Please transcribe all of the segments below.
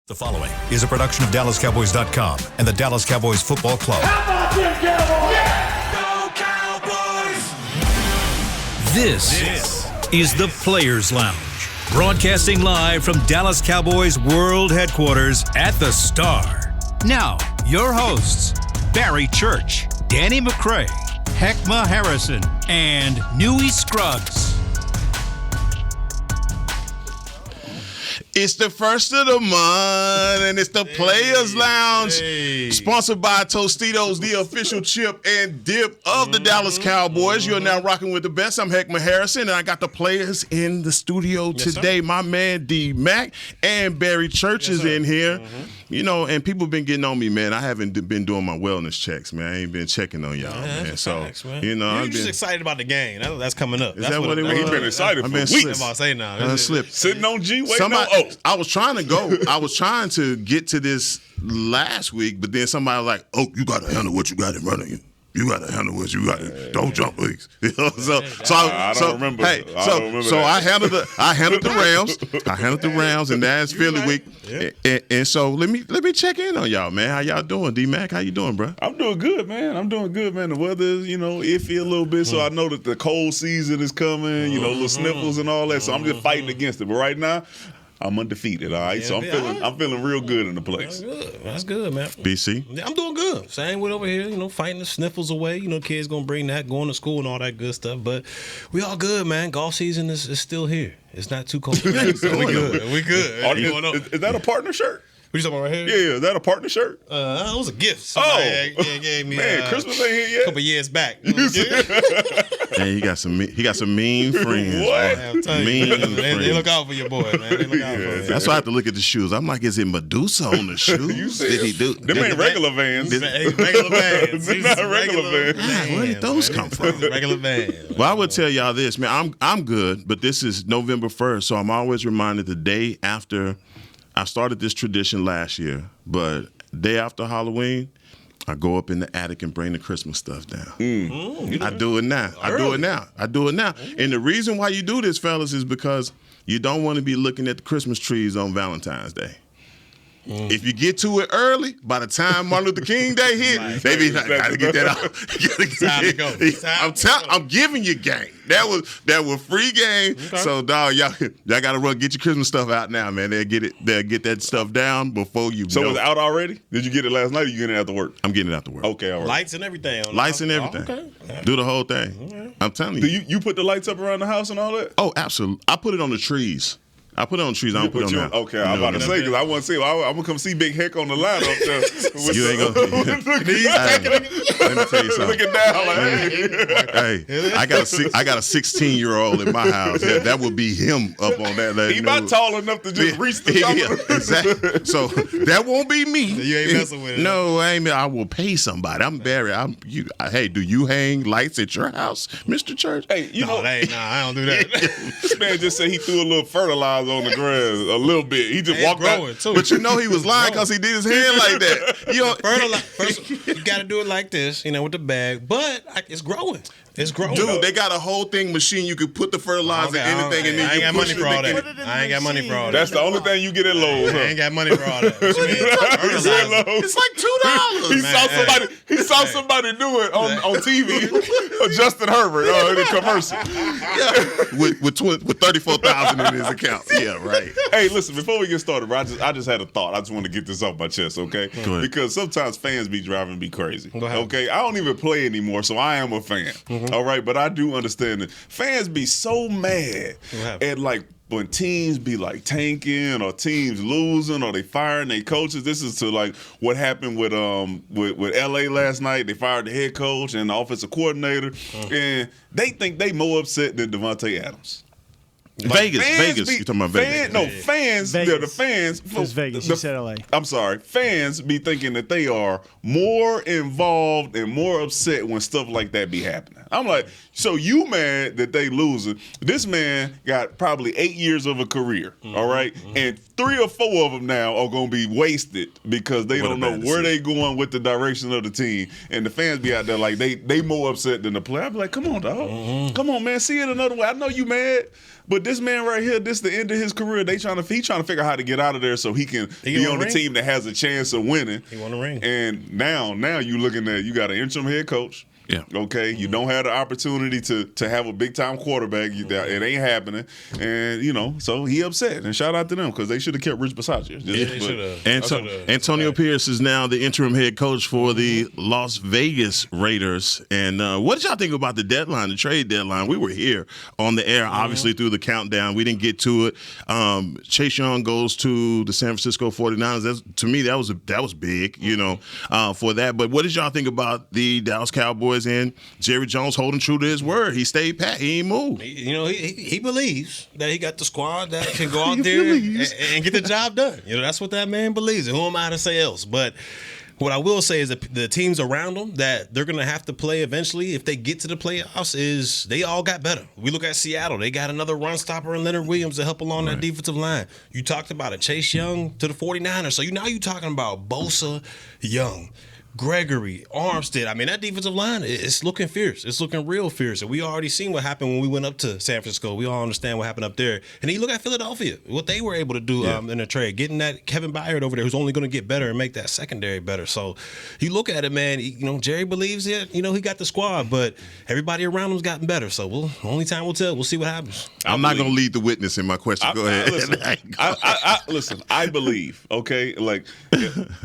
The following is a production of DallasCowboys.com and the Dallas Cowboys Football Club. How about them Cowboys? Yeah! Go Cowboys! This is the Players Lounge, broadcasting live from Dallas Cowboys World Headquarters at the Star. Now, your hosts, Barry Church, Danny McCray, Heckma Harrison, and Newey Scruggs. It's the first of the month, and it's the Players Lounge, sponsored by Tostitos, the official chip and dip of the Dallas Cowboys. You are now rocking with the best. I'm Heckma Harrison, and I got the players in the studio today. Sir. My man D-Mac and Barry Church is in here. You know, and people been getting on me, man. I haven't been doing my wellness checks, man. I ain't been checking on y'all, man. So, facts, man. you know, you're just excited about the game. That's coming up. Is that what it was? He's been excited for weeks. I'm about to say now. Sitting on G, waiting on O. I was trying to go. I was trying to get to this last week, but then somebody was like, "Oh, you got to handle what you got in front of you. You got to handle what you got. Don't jump, please." You know, I don't remember. Hey, I handled the Rams. I handled the Rams, and that's Philly week. Yeah. And so let me check in on y'all, man. How y'all doing, D-Mac? How you doing, bro? I'm doing good, man. The weather is, iffy a little bit, so I know that the cold season is coming. Little sniffles and all that. So I'm just fighting against it. But right now, I'm undefeated, all right? So I'm feeling real good in the place. That's good, man. BC? Yeah, I'm doing good. Same with over here, fighting the sniffles away. Kids going to bring that, going to school and all that good stuff. But we all good, man. Golf season is still here. It's not too cold. So we good. We good. Is that a partner shirt? What you talking about right here? Yeah, is that a partner shirt? It was a gift. Somebody gave me. Man, Christmas ain't here yet. A couple years back. Hey, he got some mean friends. What? Mean friends. They look out for your boy, man. They look out for you. That's why I have to look at the shoes. I'm like, is it Medusa on the shoes? Did he do? Them ain't regular Vans. Regular Vans. They're not regular Vans. Where did those come from? Regular Vans. Well, I would tell y'all this, man. I'm good, but this is November 1st, so I'm always reminded the day after. I started this tradition last year, but day after Halloween, I go up in the attic and bring the Christmas stuff down. I do it now. I do it now. And the reason why you do this, fellas, is because you don't want to be looking at the Christmas trees on Valentine's Day. If you get to it early, by the time Martin Luther King Day hit, they be like, gotta get that out. Time to go. I'm giving you game. That was free game. Okay. So dog, y'all gotta get your Christmas stuff out now, man. They'll get that stuff down before you. So was it out already? Did you get it last night or you getting it after work? I'm getting it after work. Okay, all right. Lights and everything. Lights and everything. Okay. Do the whole thing. Okay. I'm telling you. Do you put the lights up around the house and all that? Oh, absolutely. I put it on the trees. I put it on trees. I don't put it on that. Okay, I'm about to say, because I want to say, I'm going to come see Big Heck on the line up there. You ain't going to. Let me tell you something. Looking down like, hey, I got a 16-year-old in my house. That would be him up on that. He about tall enough to just reach the top. Yeah, exactly. So that won't be me. You ain't messing with it. No, I ain't. I will pay somebody. I'm Barry. Hey, do you hang lights at your house, Mr. Church? Hey, I don't do that. This man just said he threw a little fertilizer on the grass a little bit. He just walked out. Too. But he was lying because he did his hand like that. First, you got to do it like this, with the bag. But it's growing. It's growing. Dude, they got a whole machine. You could put the fertilizer in anything, and then I ain't you got push money for all that. I ain't got money for all that. That's the only thing you get at Lowe's. I ain't got money for all that. What you mean? It's like $2. He saw somebody do it on TV. Justin Herbert in the commercial. Yeah. With 34,000 in his account. Yeah, right. Hey, listen, before we get started, bro, I just had a thought. I just want to get this off my chest, okay? Go ahead. Because sometimes fans be driving me crazy. Go ahead. Okay? I don't even play anymore, so I am a fan. All right, but I do understand that fans be so mad at when teams be tanking or teams losing or they firing their coaches. This is to what happened with LA last night. They fired the head coach and the offensive coordinator, and they think they more upset than Devontae Adams. Vegas. You're talking about Vegas? Fans. They're the fans. It's Vegas. You said LA. I'm sorry. Fans be thinking that they are more involved and more upset when stuff like that be happening. I'm like, so you mad that they losing? This man got probably 8 years of a career, all right? And 3 or 4 of them now are going to be wasted because they don't know where they going with the direction of the team. And the fans be out there like they more upset than the player. I be like, come on, dog. Come on, man. See it another way. I know you mad, but this man right here, this the end of his career. He trying to figure out how to get out of there so he can be on the team that has a chance of winning. He want a ring. And now you looking at, you got an interim head coach. Yeah. Okay. You don't have the opportunity to have a big time quarterback. It ain't happening. And so he upset. And shout out to them because they should have kept Rich Bisaccia. They should have. Antonio Pierce is now the interim head coach for the Las Vegas Raiders. And what did y'all think about the deadline, the trade deadline? We were here on the air, obviously through the countdown. We didn't get to it. Chase Young goes to the San Francisco 49ers. To me, that was big, for that. But what did y'all think about the Dallas Cowboys and Jerry Jones holding true to his word? He stayed pat. He ain't moved. He believes that he got the squad that can go out there and get the job done. That's what that man believes. And who am I to say else? But what I will say is that the teams around them that they're going to have to play eventually if they get to the playoffs is they all got better. We look at Seattle. They got another run stopper in Leonard Williams to help along that defensive line. You talked about it. Chase Young to the 49ers. So now you're talking about Bosa, Young, Gregory, Armstead. I mean, that defensive line, it's looking fierce. It's looking real fierce. And we already seen what happened when we went up to San Francisco. We all understand what happened up there. And then you look at Philadelphia, what they were able to do in the trade, getting that Kevin Byard over there who's only going to get better and make that secondary better. So you look at it, man, Jerry believes it. He got the squad, but everybody around him's gotten better. So only time will tell. We'll see what happens. I'm not going to lead the witness in my question. Go ahead. Listen, I believe, okay? Like,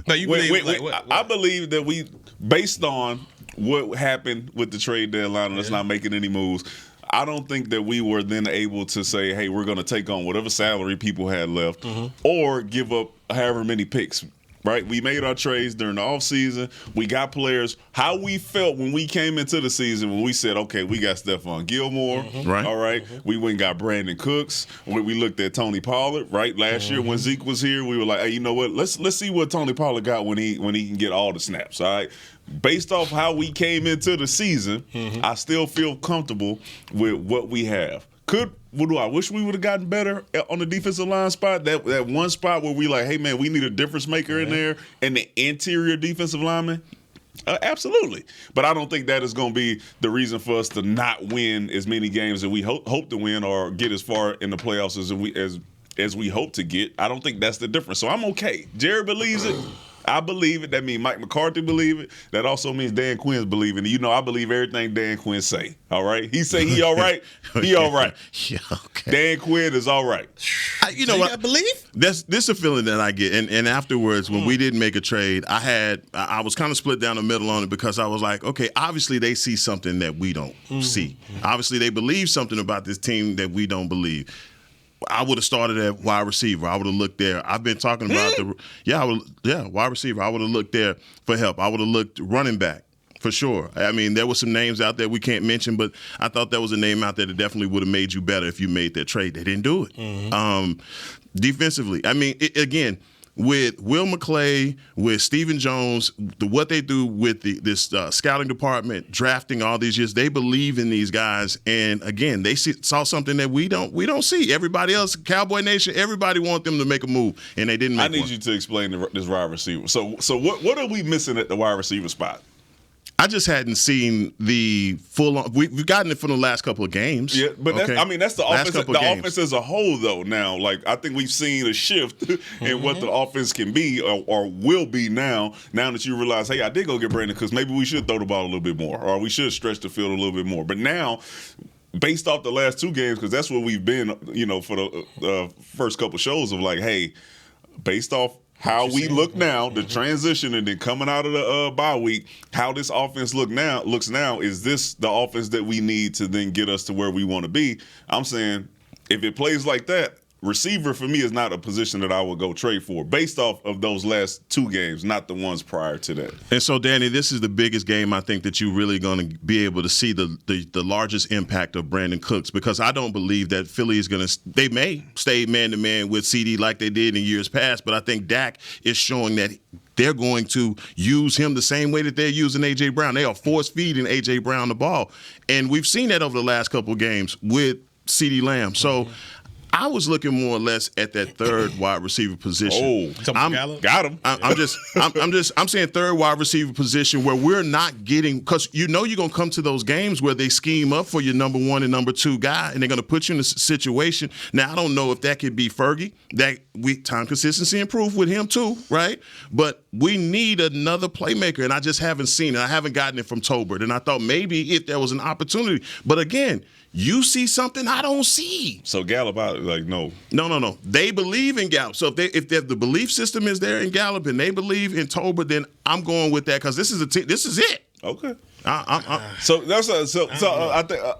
no, you believe, I believe that we, based on what happened with the trade deadline and us not making any moves, I don't think that we were then able to say, hey, we're going to take on whatever salary people had left or give up however many picks. Right? We made our trades during the offseason. We got players. How we felt when we came into the season when we said, okay, we got Stephon Gilmore. Right. All right. We went and got Brandon Cooks. We looked at Tony Pollard, right? Last year when Zeke was here, we were like, hey, you know what? Let's see what Tony Pollard got when he can get all the snaps. All right. Based off how we came into the season, I still feel comfortable with what we have. I wish we would have gotten better on the defensive line spot? That one spot where we like, hey, man, we need a difference maker in there and the interior defensive lineman? Absolutely. But I don't think that is going to be the reason for us to not win as many games that we hope to win or get as far in the playoffs as we hope to get. I don't think that's the difference. So I'm okay. Jerry believes it. I believe it. That means Mike McCarthy believe it. That also means Dan Quinn's believing it. I believe everything Dan Quinn say. All right? He say he all right. He all right. Yeah, okay. Dan Quinn is all right. You know what? I believe? This is a feeling that I get. And afterwards, when we didn't make a trade, I was kind of split down the middle on it because I was like, okay, obviously they see something that we don't see. Obviously they believe something about this team that we don't believe. I would have started at wide receiver. I would have looked there. I've been talking about wide receiver. I would have looked there for help. I would have looked running back for sure. I mean, there were some names out there we can't mention, but I thought there was a name out there that definitely would have made you better if you made that trade. They didn't do it. Defensively, I mean, again, with Will McClay, with Stephen Jones, what they do with this scouting department, drafting all these years, they believe in these guys. And again, they saw something that we don't see. Everybody else, Cowboy Nation, everybody want them to make a move, and they didn't make one. I need you to explain this wide receiver. So what are we missing at the wide receiver spot? I just hadn't seen the full. We've gotten it for the last couple of games. Yeah, but that's the offense. The offense as a whole, though. Now, like I think we've seen a shift in what the offense can be or will be now. Now that you realize, hey, I did go get Brandon Cooks. Maybe we should throw the ball a little bit more, or we should stretch the field a little bit more. But now, based off the last 2 games, because that's where we've been, for the first couple shows of like, hey, based off how we look now, the transition, and then coming out of the bye week, how this offense looks now, is this the offense that we need to then get us to where we want to be? I'm saying if it plays like that, receiver for me is not a position that I would go trade for based off of those last 2 games, not the ones prior to that. And so, Danny, this is the biggest game I think that you're really going to be able to see the largest impact of Brandon Cooks, because I don't believe that Philly is going to – they may stay man-to-man with CD like they did in years past, but I think Dak is showing that they're going to use him the same way that they're using A.J. Brown. They are force-feeding A.J. Brown the ball. And we've seen that over the last couple of games with CeeDee Lamb. So I was looking more or less at that third wide receiver position. Got him. I'm saying third wide receiver position where we're not getting, because you're going to come to those games where they scheme up for your number one and number two guy, and they're going to put you in a situation. Now, I don't know if that could be Fergie. Time consistency improved with him too, right? But we need another playmaker, and I just haven't seen it. I haven't gotten it from Tolbert, and I thought maybe if there was an opportunity. But again, you see something I don't see. So Gallup, no. No. They believe in Gallup. So if the belief system is there in Gallup and they believe in Tolbert, then I'm going with that because this is it. Okay. So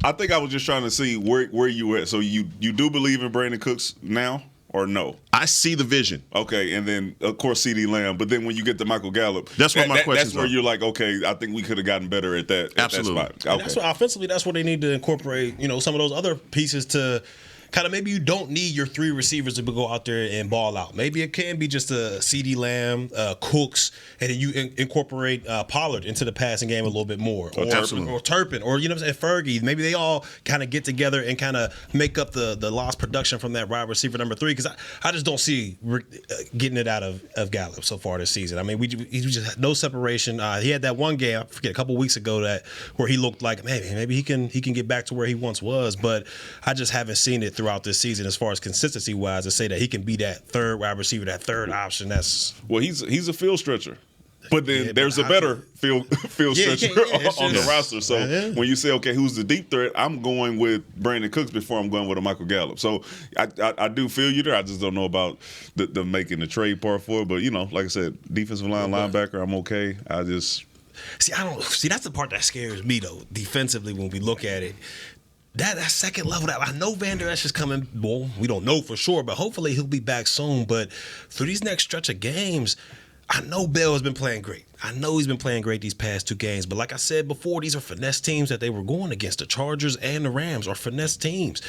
I think I was just trying to see where you were at. So you do believe in Brandon Cooks now or no? I see the vision. Okay, and then of course CeeDee Lamb. But then when you get to Michael Gallup, that's what my question is. That's where you're like, okay, I think we could have gotten better at that. Absolutely. At that spot. Okay. That's where offensively, that's where they need to incorporate, some of those other pieces to kind of, maybe you don't need your three receivers to go out there and ball out. Maybe it can be just a CeeDee Lamb, Cooks, and then you incorporate Pollard into the passing game a little bit more. Or Turpin, or Fergie. Maybe they all kind of get together and kind of make up the lost production from that wide receiver number 3, because I just don't see getting it out of Gallup so far this season. I mean, he just had no separation. He had that one game, I forget, a couple weeks ago where he looked like, man, maybe he can get back to where he once was, but I just haven't seen it throughout this season as far as consistency wise to say that he can be that third wide receiver, that third option. He's a field stretcher. But then there's a better field stretcher on the roster. So when you say, okay, who's the deep threat, I'm going with Brandon Cooks before I'm going with a Michael Gallup. So I do feel you there. I just don't know about the making the trade part for it. But, like I said, defensive line, linebacker, I'm okay. I just see that's the part that scares me, though, defensively when we look at it. That second level, that I know Van Der Esch is coming. Well, we don't know for sure, but hopefully he'll be back soon. But through these next stretch of games, I know Bell has been playing great. I know he's been playing great these past 2 games. But like I said before, these are finesse teams that they were going against. The Chargers and the Rams are finesse teams.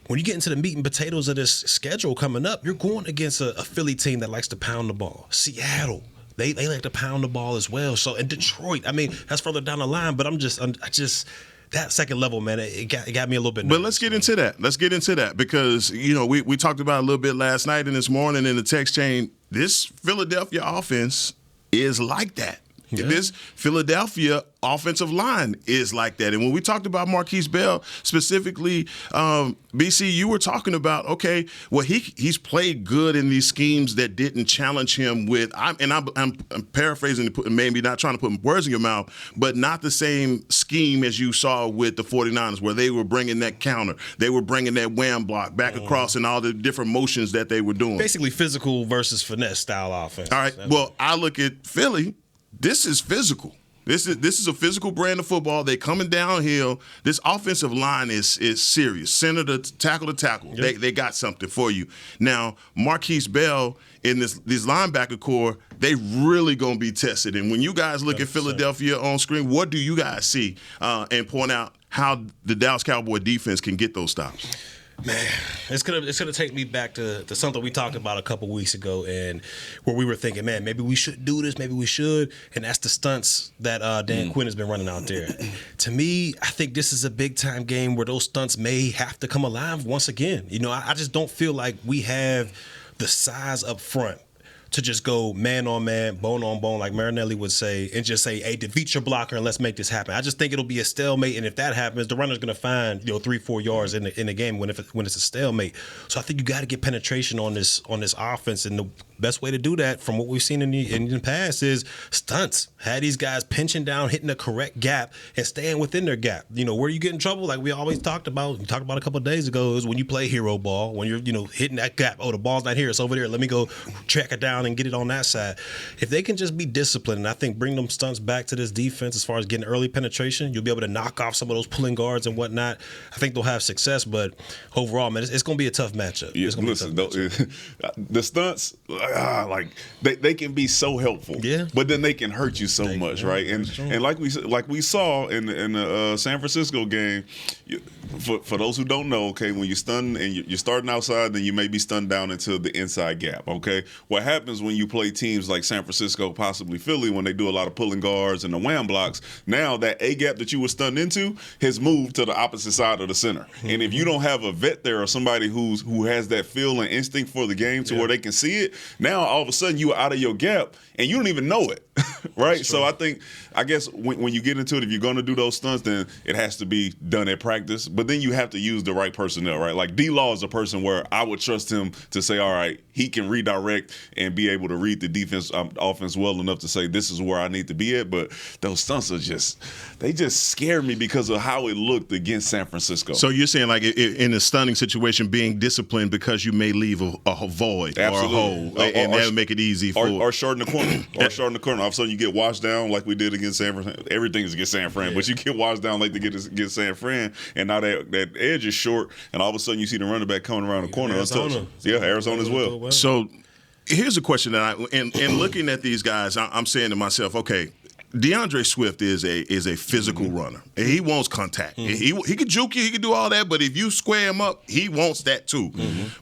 When you get into the meat and potatoes of this schedule coming up, you're going against a Philly team that likes to pound the ball. Seattle, they like to pound the ball as well. So, and Detroit, I mean, that's further down the line. But I just that second level, man, it got me a little bit nervous. But let's get into that. Because, we talked about it a little bit last night and this morning in the text chain. This Philadelphia offense is like that. Yeah. This Philadelphia offensive line is like that. And when we talked about Marquise Bell specifically, BC, you were talking about, okay, well, he's played good in these schemes that didn't challenge him with, I'm paraphrasing, maybe not trying to put words in your mouth, but not the same scheme as you saw with the 49ers, where they were bringing that counter. They were bringing that wham block back across and all the different motions that they were doing. Basically physical versus finesse style offense. All right. Well, I look at Philly. This is physical. This is a physical brand of football. They're coming downhill. This offensive line is serious. Center to tackle. Yep. They got something for you. Now, Marquise Bell in this linebacker core, they really going to be tested. And when you guys look at Philadelphia on screen, what do you guys see and point out how the Dallas Cowboy defense can get those stops? Man, it's gonna take me back to something we talked about a couple weeks ago, and where we were thinking, man, maybe we should do this, maybe we should, and that's the stunts that Dan Quinn has been running out there. To me, I think this is a big time game where those stunts may have to come alive once again. I just don't feel like we have the size up front to just go man on man, bone on bone, like Marinelli would say, and just say, hey, defeat your blocker and let's make this happen. I just think it'll be a stalemate, and if that happens, the runner's going to find 3-4 yards in the game when it's a stalemate. So I think you got to get penetration on this offense, and the best way to do that, from what we've seen in the past, is stunts. Have these guys pinching down, hitting the correct gap, and staying within their gap. Where you get in trouble, like we always talked about. We talked about a couple of days ago, is when you play hero ball, when you're hitting that gap. Oh, the ball's not here, it's over there. Let me go track it down and get it on that side. If they can just be disciplined, and I think bring them stunts back to this defense as far as getting early penetration, you'll be able to knock off some of those pulling guards and whatnot. I think they'll have success, but overall, man, it's going to be a tough matchup. Yeah, listen, the stunts, like they can be so helpful. Yeah. But then they can hurt you so much, right? And like we saw in the San Francisco game, for those who don't know, okay, when you stun and you're starting outside, then you may be stunned down into the inside gap. Okay, what happens when you play teams like San Francisco, possibly Philly, when they do a lot of pulling guards and the wham blocks? Now that A gap that you were stunned into has moved to the opposite side of the center. And if you don't have a vet there or somebody who has that feel and instinct for the game to where they can see it, now all of a sudden you are out of your gap and you don't even know it, right? So I guess when you get into it, if you're going to do those stunts, then it has to be done at practice. But then you have to use the right personnel, right? Like D-Law is a person where I would trust him to say, all right, he can redirect and be able to read the offense well enough to say this is where I need to be at. But those stunts are they just scare me because of how it looked against San Francisco. So you're saying like in a stunning situation, being disciplined because you may leave a void Absolutely. or a hole, and that'll make it easy for or shorten the corner, or shorten the corner. All of a sudden you get washed down like we did against San Fran. Everything is against San Fran, but you get washed down like they get against San Fran, and now that edge is short, and all of a sudden you see the running back coming around the corner untouched. Yeah, Arizona as well. So here's a question that in looking at these guys, I'm saying to myself, okay, DeAndre Swift is a physical runner. He wants contact. He can juke you, he can do all that, but if you square him up, he wants that too.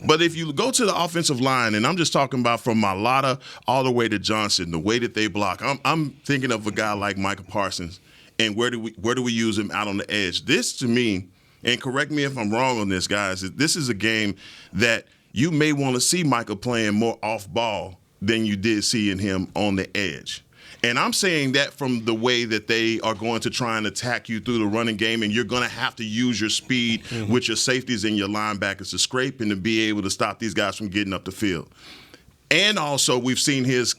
But if you go to the offensive line, and I'm just talking about from Mailata all the way to Johnson, the way that they block, I'm thinking of a guy like Micah Parsons, and where do we use him out on the edge? This to me, and correct me if I'm wrong on this, guys, this is a game that you may want to see Micah playing more off ball than you did seeing him on the edge. And I'm saying that from the way that they are going to try and attack you through the running game, and you're going to have to use your speed with your safeties and your linebackers to scrape and to be able to stop these guys from getting up the field. And also, we've seen his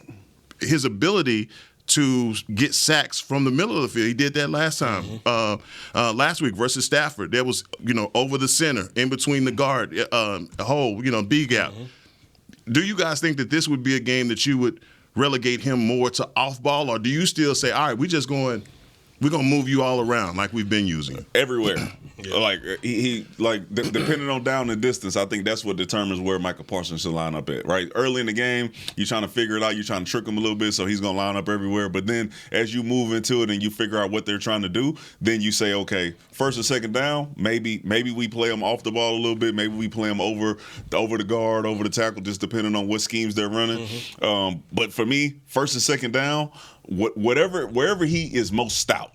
ability to get sacks from the middle of the field. He did that last time, last week versus Stafford. There was, over the center, in between the guard, hole, B gap. Do you guys think that this would be a game that you would relegate him more to off ball, or do you still say, all right, we're going to move you all around like we've been using? Everywhere. Like he depending on down and distance, I think that's what determines where Micah Parsons should line up at. Right, early in the game, you're trying to figure it out. You're trying to trick him a little bit, so he's going to line up everywhere. But then, as you move into it and you figure out what they're trying to do, then you say, okay, first and second down, maybe we play him off the ball a little bit. Maybe we play him over the guard, over the tackle, just depending on what schemes they're running. But for me, first and second down, wherever he is most stout.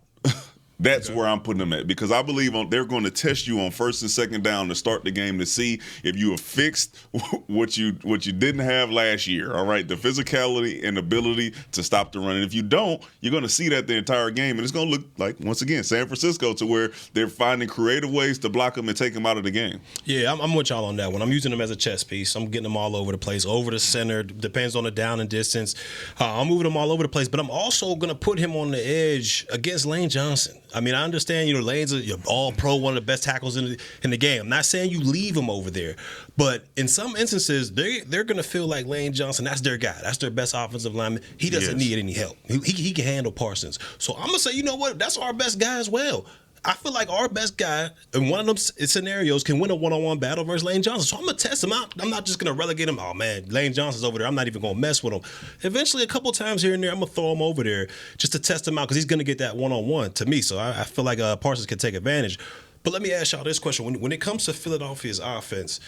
That's where I'm putting them at, because I believe they're going to test you on first and second down to start the game to see if you have fixed what you didn't have last year. All right, the physicality and ability to stop the run. And if you don't, you're going to see that the entire game, and it's going to look like, once again, San Francisco, to where they're finding creative ways to block them and take them out of the game. Yeah, I'm with y'all on that one. I'm using them as a chess piece. I'm getting them all over the place, over the center. Depends on the down and distance. I'm moving them all over the place, but I'm also going to put him on the edge against Lane Johnson. I mean, I understand, Lane's you're all pro, one of the best tackles in the game. I'm not saying you leave him over there, but in some instances, they're going to feel like Lane Johnson, that's their guy. That's their best offensive lineman. He doesn't need any help. He can handle Parsons. So I'm going to say, you know what? That's our best guy as well. I feel like our best guy in one of them scenarios can win a one-on-one battle versus Lane Johnson. So I'm going to test him out. I'm not just going to relegate him. Oh, man, Lane Johnson's over there. I'm not even going to mess with him. Eventually, a couple times here and there, I'm going to throw him over there just to test him out, because he's going to get that one-on-one to me. So I feel like Parsons can take advantage. But let me ask y'all this question. When it comes to Philadelphia's offense,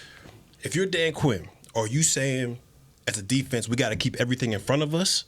if you're Dan Quinn, are you saying as a defense we got to keep everything in front of us,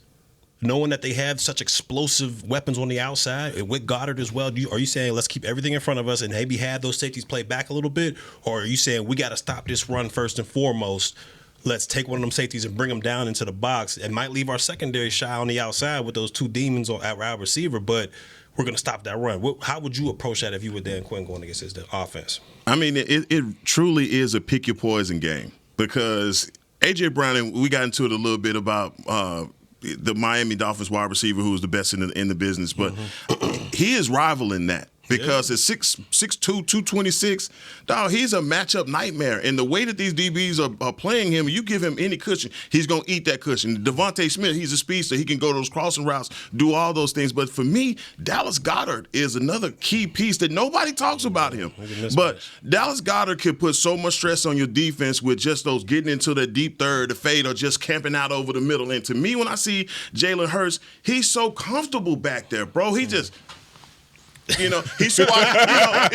knowing that they have such explosive weapons on the outside, and with Goddard as well? Are you saying let's keep everything in front of us and maybe have those safeties play back a little bit? Or are you saying we got to stop this run first and foremost? Let's take one of them safeties and bring them down into the box. It might leave our secondary shy on the outside with those two demons on our receiver, but we're going to stop that run. How would you approach that if you were Dan Quinn going against his offense? I mean, it truly is a pick your poison game, because A.J. Brown, and we got into it a little bit about the Miami Dolphins wide receiver who was the best in the business, but he is rivaling that. because at 6'2", 226, dog, he's a matchup nightmare. And the way that these DBs are playing him, you give him any cushion, he's going to eat that cushion. Devontae Smith, he's a speedster. He can go those crossing routes, do all those things. But for me, Dallas Goedert is another key piece that nobody talks about him. But Dallas Goedert can put so much stress on your defense with just those getting into the deep third, the fade, or just camping out over the middle. And to me, when I see Jalen Hurts, he's so comfortable back there, bro. He just... he's so, I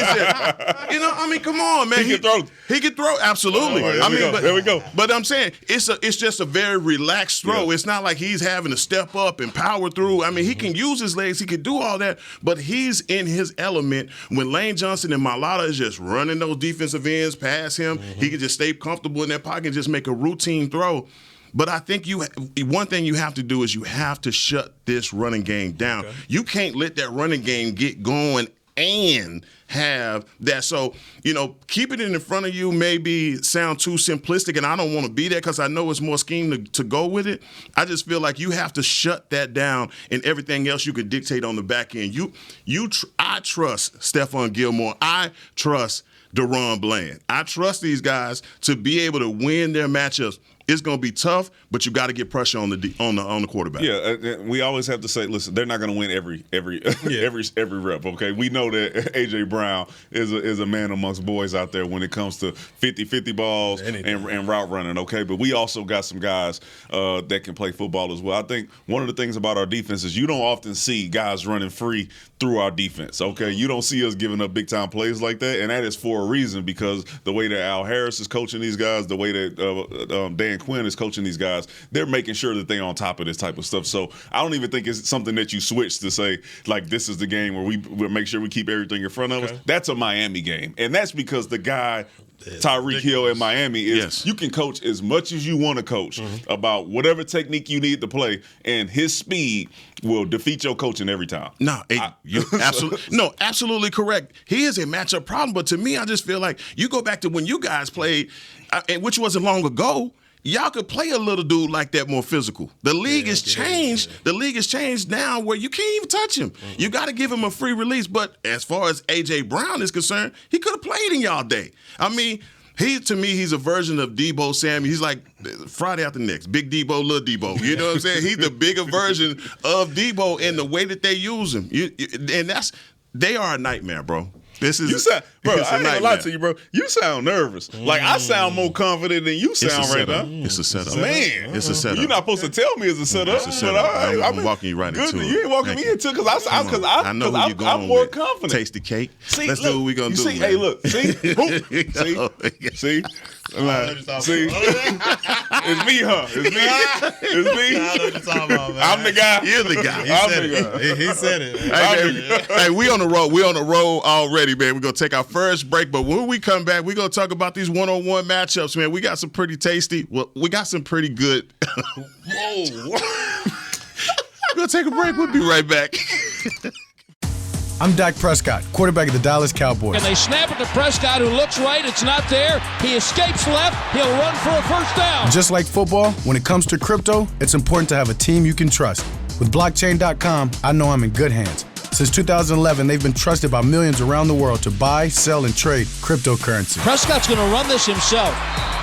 mean, come on, man. He can throw. He can throw, absolutely. There we go. But I'm saying it's just a very relaxed throw. Yeah. It's not like he's having to step up and power through. I mean, he can use his legs, he can do all that, but he's in his element. When Lane Johnson and Mailata is just running those defensive ends past him, he can just stay comfortable in that pocket and just make a routine throw. But I think one thing you have to do is you have to shut this running game down. Okay. You can't let that running game get going and have that. So, keeping it in front of you maybe sound too simplistic, and I don't want to be there because I know it's more scheme to go with it. I just feel like you have to shut that down, and everything else you could dictate on the back end. I trust Stephon Gilmore. I trust DaRon Bland. I trust these guys to be able to win their matchups. It's going to be tough, but you got to get pressure on the quarterback. Yeah, we always have to say, listen, they're not going to win every rep. Okay, we know that A.J. Brown is a man amongst boys out there when it comes to 50-50 balls and route running. Okay, but we also got some guys that can play football as well. I think one of the things about our defense is you don't often see guys running free through our defense. Okay, you don't see us giving up big time plays like that, and that is for a reason because the way that Al Harris is coaching these guys, the way that Dan Quinn is coaching these guys, they're making sure that they're on top of this type of stuff. So I don't even think it's something that you switch to say, like, this is the game where we'll make sure we keep everything in front of us. That's a Miami game. And that's because the guy, Tyreek Hill in Miami, you can coach as much as you want to coach about whatever technique you need to play, and his speed will defeat your coaching every time. Absolutely correct. He is a matchup problem, but to me, I just feel like you go back to when you guys played, which wasn't long ago. Y'all could play a little dude like that more physical. The league has changed. The league has changed now where you can't even touch him. You got to give him a free release. But as far as A.J. Brown is concerned, he could have played in y'all day. I mean, he's a version of Debo Samuel. He's like Friday After Next, Big Debo, Little Debo. You know what I'm saying? He's the bigger version of Debo in the way that they use him. They are a nightmare, bro. I ain't gonna lie to you, bro. You sound nervous. Like, I sound more confident than you sound right now. It's a setup. Man. It's a setup. You're not supposed to tell me it's a setup. It's a setup. I'm walking you right into it. You ain't walking me into it because I know who you're going I'm more with. confident. Taste the cake. Let's do what we're going to do. See, hey, look. See? See? It's me, huh? It's me. I'm the guy. You're the guy. He said it. Hey, we on the road. We on the road already, man. We're gonna take our first break, but when we come back, we're gonna talk about these one-on-one matchups, man. We got some pretty tasty. Well, we got some pretty good. Whoa. We're gonna take a break. We'll be right back. I'm Dak Prescott, quarterback of the Dallas Cowboys. And they snap it to Prescott, who looks right. It's not there. He escapes left. He'll run for a first down. Just like football, when it comes to crypto, it's important to have a team you can trust. With blockchain.com, I know I'm in good hands. Since 2011, they've been trusted by millions around the world to buy, sell, and trade cryptocurrency. Prescott's going to run this himself.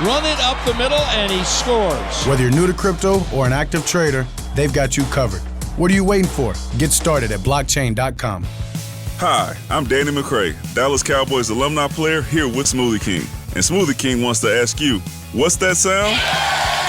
Run it up the middle, and he scores. Whether you're new to crypto or an active trader, they've got you covered. What are you waiting for? Get started at blockchain.com. Hi, I'm Danny McCray, Dallas Cowboys alumni player here with Smoothie King. And Smoothie King wants to ask you, what's that sound?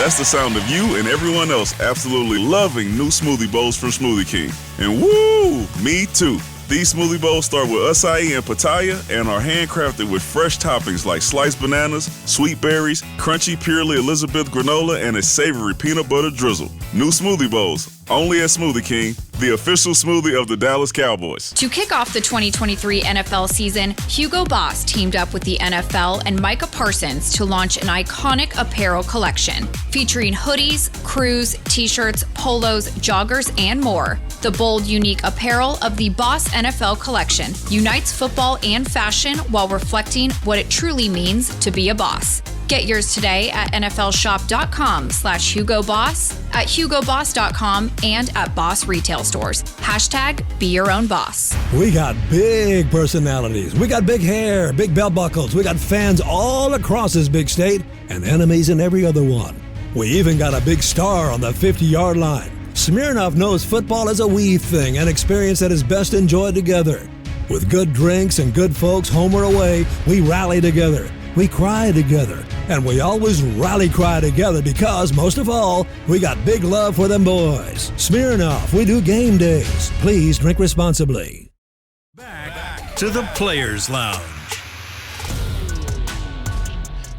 That's the sound of you and everyone else absolutely loving new smoothie bowls from Smoothie King. And woo, me too. These smoothie bowls start with acai and pitaya and are handcrafted with fresh toppings like sliced bananas, sweet berries, crunchy Purely Elizabeth granola, and a savory peanut butter drizzle. New smoothie bowls, only at Smoothie King, the official smoothie of the Dallas Cowboys. To kick off the 2023 NFL season, Hugo Boss teamed up with the NFL and Micah Parsons to launch an iconic apparel collection featuring hoodies, crews, t-shirts, polos, joggers, and more. The bold, unique apparel of the Boss NFL collection unites football and fashion while reflecting what it truly means to be a boss. Get yours today at nflshop.com/HugoBoss, at HugoBoss.com, and at Boss Retail Stores. #Be your own boss. We got big personalities. We got big hair, big belt buckles. We got fans all across this big state and enemies in every other one. We even got a big star on the 50-yard line. Smirnoff knows football is a we thing, an experience that is best enjoyed together. With good drinks and good folks home or away, we rally together. We cry together, and we always rally cry together because, most of all, we got big love for them boys. Smirnoff, we do game days. Please drink responsibly. Back to the Players Lounge.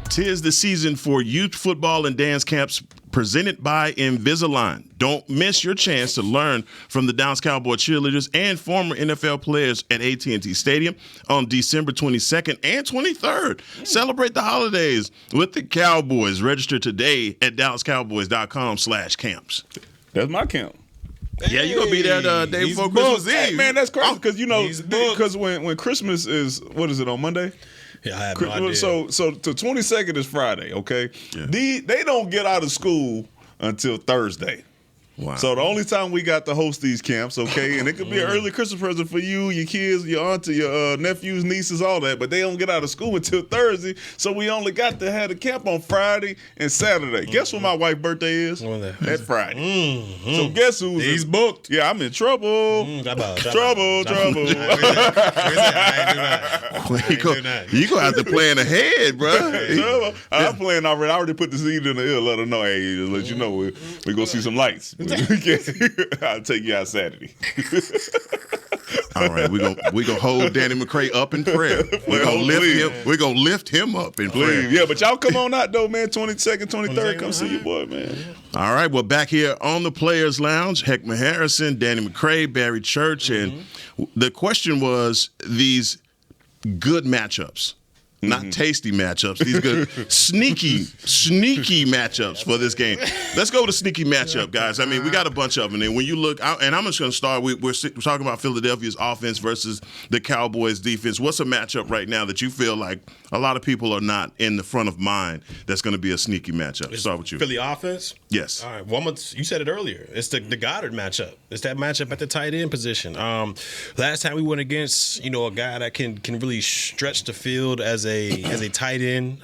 'Tis the season for youth football and dance camps presented by Invisalign. Don't miss your chance to learn from the Dallas Cowboys cheerleaders and former NFL players at AT&T Stadium on December 22nd and 23rd. Celebrate the holidays with the Cowboys. Register today at dallascowboys.com/camps. That's my camp. Yeah, you're going to be there the day before Christmas Eve. Hey, man, that's crazy because, because when Christmas is, what is it, on Monday? Yeah, I have no idea. So the 22nd is Friday, okay? Yeah. They don't get out of school until Thursday. Wow. So the only time we got to host these camps, okay, and it could be an early Christmas present for you, your kids, your auntie, your nephews, nieces, all that, but they don't get out of school until Thursday, so we only got to have the camp on Friday and Saturday. Guess when my wife's birthday is? That Friday. So guess who's He's booked. Yeah, I'm in trouble. Trouble. You're going to have to plan ahead, bro. I'm playing already. I already put the seed in the ear, let her know, hey, just let you know, we're going to see some lights. I'll take you out Saturday. All right, we're gonna hold Danny McCray up in prayer. We're gonna lift him up in prayer. Yeah, but y'all come on out though, man. 22nd, 23rd, come see your boy, man. All right, well, back here on the Players Lounge, Heckman Harrison, Danny McCray, Barry Church, and the question was these good matchups. Not tasty matchups. These good sneaky matchups for this game. Let's go with a sneaky matchup, guys. I mean, we got a bunch of them. And when you look, and I'm just going to start, we're talking about Philadelphia's offense versus the Cowboys' defense. What's a matchup right now that you feel like a lot of people are not in the front of mind that's going to be a sneaky matchup? Let's start with you. Philly offense? Yes. All right. Well, you said it earlier. It's the Goddard matchup. It's that matchup at the tight end position. Last time we went against, a guy that can really stretch the field as a tight end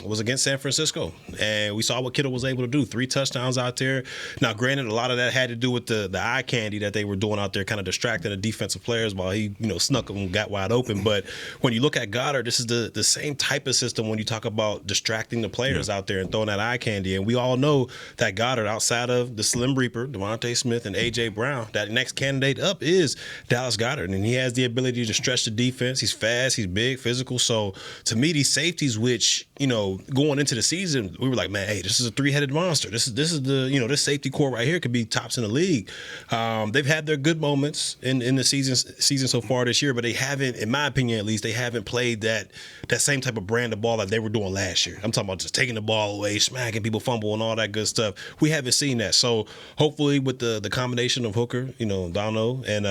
was against San Francisco, and we saw what Kittle was able to do. 3 touchdowns out there. Now, granted, a lot of that had to do with the eye candy that they were doing out there, kind of distracting the defensive players while he snuck them and got wide open. But when you look at Goddard, this is the same type of system when you talk about distracting the players out there and throwing that eye candy. And we all know that Goddard, outside of the Slim Reaper, Devontae Smith, and A.J. Brown, that next candidate up is Dallas Goddard, and he has the ability to stretch the defense. He's fast, he's big, physical. So to me, these safeties, which going into the season, we were like, man, hey, this is a 3-headed monster. This is the this safety core right here could be tops in the league. They've had their good moments in the season so far this year, but they haven't, in my opinion at least, they haven't played that same type of brand of ball that they were doing last year. I'm talking about just taking the ball away, smacking people, fumble, and all that good stuff. We haven't seen that. So hopefully with the combination of Hooker, Donald and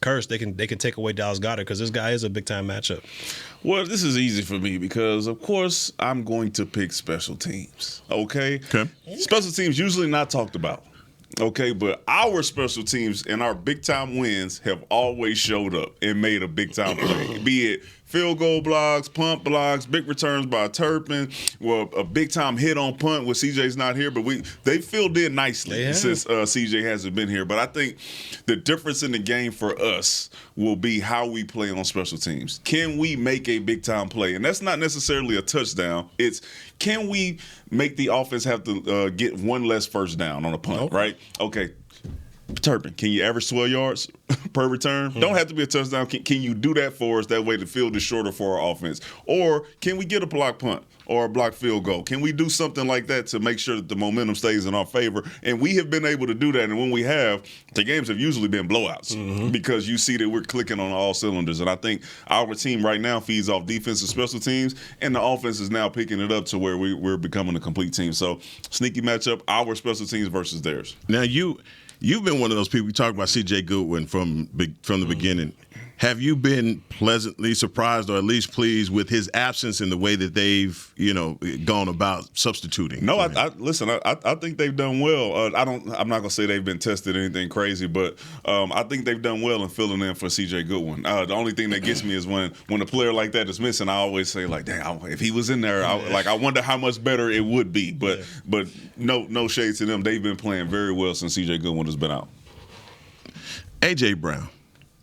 Kearse, they can take away Dallas Goedert, because this guy is a big time matchup. Well, this is easy for me because, of course, I'm going to pick special teams. Okay? Special teams usually not talked about. Okay, but our special teams and our big time wins have always showed up and made a big time play. Be it field goal blocks, punt blocks, big returns by Turpin, well, a big time hit on punt when CJ's not here, but they filled in nicely since CJ hasn't been here. But I think the difference in the game for us will be how we play on special teams. Can we make a big time play? And that's not necessarily a touchdown. It's, can we make the offense have to get one less first down on a punt, right? Okay. Turpin, can you average 12 yards per return? Don't have to be a touchdown. Can you do that for us? That way the field is shorter for our offense. Or can we get a block punt or a block field goal? Can we do something like that to make sure that the momentum stays in our favor? And we have been able to do that. And when we have, the games have usually been blowouts because you see that we're clicking on all cylinders. And I think our team right now feeds off defense and special teams, and the offense is now picking it up to where we're becoming a complete team. So sneaky matchup, our special teams versus theirs. Now, You've been one of those people. We talked about C.J. Goodwin from the beginning. have you been pleasantly surprised or at least pleased with his absence in the way that they've, gone about substituting? No, listen. I think they've done well. I'm not gonna say they've been tested or anything crazy, but I think they've done well in filling in for CJ Goodwin. The only thing that gets me is when a player like that is missing. I always say like, dang, if he was in there, I wonder how much better it would be. But no shade to them. They've been playing very well since CJ Goodwin has been out. A.J. Brown.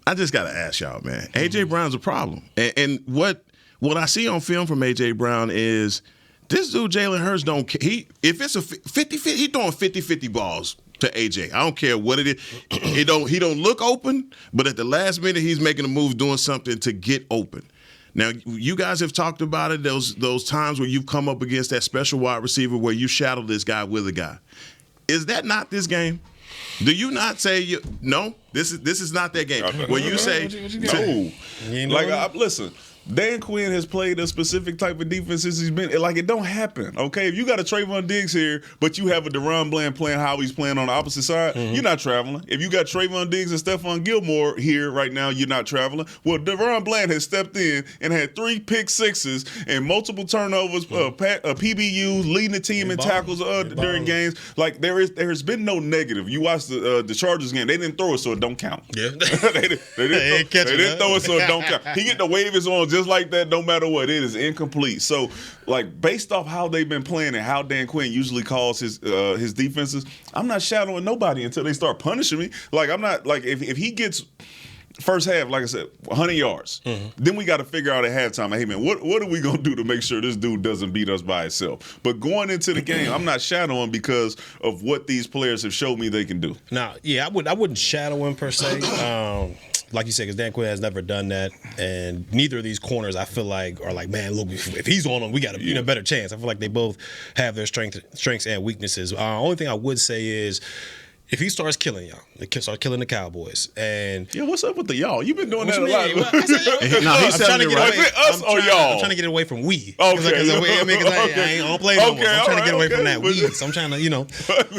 I just got to ask y'all, man. A.J. Brown's a problem. And what I see on film from A.J. Brown is this dude, Jalen Hurts, don't care. If it's a 50-50, he's throwing 50-50 balls to A.J. I don't care what it is. He don't look open, but at the last minute, he's making a move, doing something to get open. Now, you guys have talked about it, those times where you've come up against that special wide receiver where you shadow this guy with a guy. Is that not this game? Do you not say no? This is not that game. Where you say no. Listen. Dan Quinn has played a specific type of defense since he's been. Like, it don't happen, okay? If you got a Trayvon Diggs here, but you have a DeRon Bland playing how he's playing on the opposite side, you're not traveling. If you got Trayvon Diggs and Stephon Gilmore here right now, you're not traveling. Well, DeRon Bland has stepped in and had 3 pick sixes and multiple turnovers, PBUs, leading the team in tackles during games. Like, there's been no negative. You watch the Chargers game. They didn't throw it, so it don't count. Yeah. they didn't throw it, so it don't count. He get to wave his arms just like that, no matter what. It is incomplete. So, like, based off how they've been playing and how Dan Quinn usually calls his defenses, I'm not shadowing nobody until they start punishing me. Like, I'm not, like, if he gets first half, like I said, 100 yards, then we got to figure out at halftime, hey, man, what are we going to do to make sure this dude doesn't beat us by himself? But going into the game, I'm not shadowing because of what these players have showed me they can do. Now, yeah, I wouldn't shadow him per se. Like you said, because Dan Quinn has never done that, and neither of these corners I feel like are like, man, look, if he's on him, we got a better chance. I feel like they both have their strengths and weaknesses. Only thing I would say is, if he starts killing y'all, starts killing the Cowboys, and what's up with the y'all? You've been doing that a lot. He's trying to get away. Us or y'all? I'm trying to get away from we. Okay. I don't play no more. So I'm trying to get away from that we. So I'm trying to,